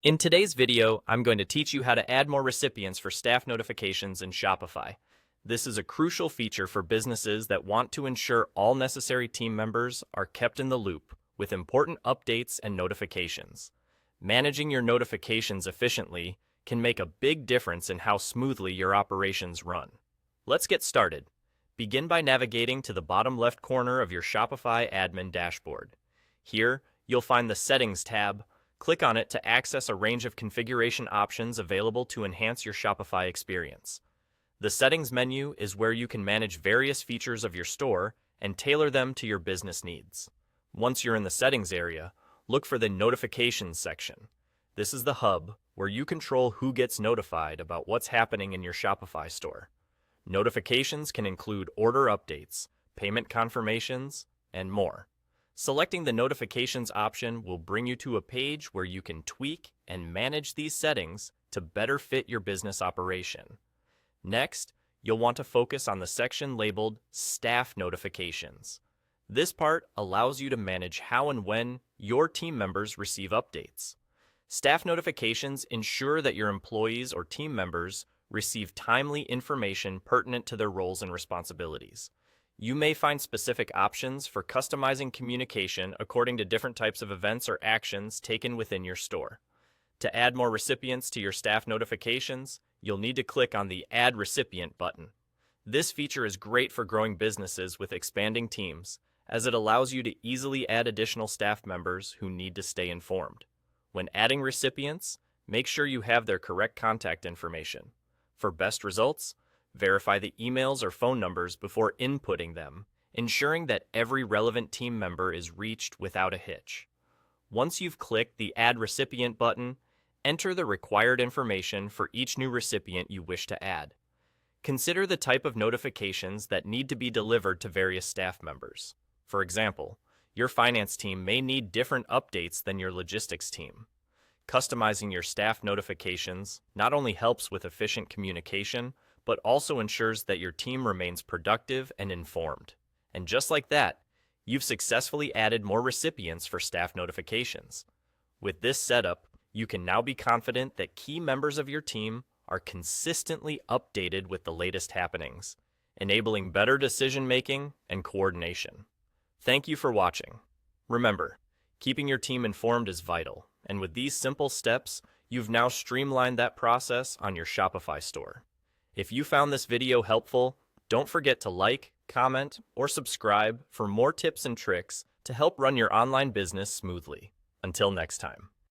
In today's video, I'm going to teach you how to add more recipients for staff notifications in Shopify. This is a crucial feature for businesses that want to ensure all necessary team members are kept in the loop with important updates and notifications. Managing your notifications efficiently can make a big difference in how smoothly your operations run. Let's get started. Begin by navigating to the bottom left corner of your Shopify admin dashboard. Here, you'll find the Settings tab. Click on it to access a range of configuration options available to enhance your Shopify experience. The Settings menu is where you can manage various features of your store and tailor them to your business needs. Once you're in the Settings area, look for the Notifications section. This is the hub where you control who gets notified about what's happening in your Shopify store. Notifications can include order updates, payment confirmations, and more. Selecting the Notifications option will bring you to a page where you can tweak and manage these settings to better fit your business operation. Next, you'll want to focus on the section labeled Staff Notifications. This part allows you to manage how and when your team members receive updates. Staff notifications ensure that your employees or team members receive timely information pertinent to their roles and responsibilities. You may find specific options for customizing communication according to different types of events or actions taken within your store. To add more recipients to your staff notifications, you'll need to click on the Add Recipient button. This feature is great for growing businesses with expanding teams, as it allows you to easily add additional staff members who need to stay informed. When adding recipients, make sure you have their correct contact information. For best results, verify the emails or phone numbers before inputting them, ensuring that every relevant team member is reached without a hitch. Once you've clicked the Add Recipient button, enter the required information for each new recipient you wish to add. Consider the type of notifications that need to be delivered to various staff members. For example, your finance team may need different updates than your logistics team. Customizing your staff notifications not only helps with efficient communication, but also ensures that your team remains productive and informed. And just like that, you've successfully added more recipients for staff notifications. With this setup, you can now be confident that key members of your team are consistently updated with the latest happenings, enabling better decision-making and coordination. Thank you for watching. Remember, keeping your team informed is vital, and with these simple steps, you've now streamlined that process on your Shopify store. If you found this video helpful, don't forget to like, comment, or subscribe for more tips and tricks to help run your online business smoothly. Until next time.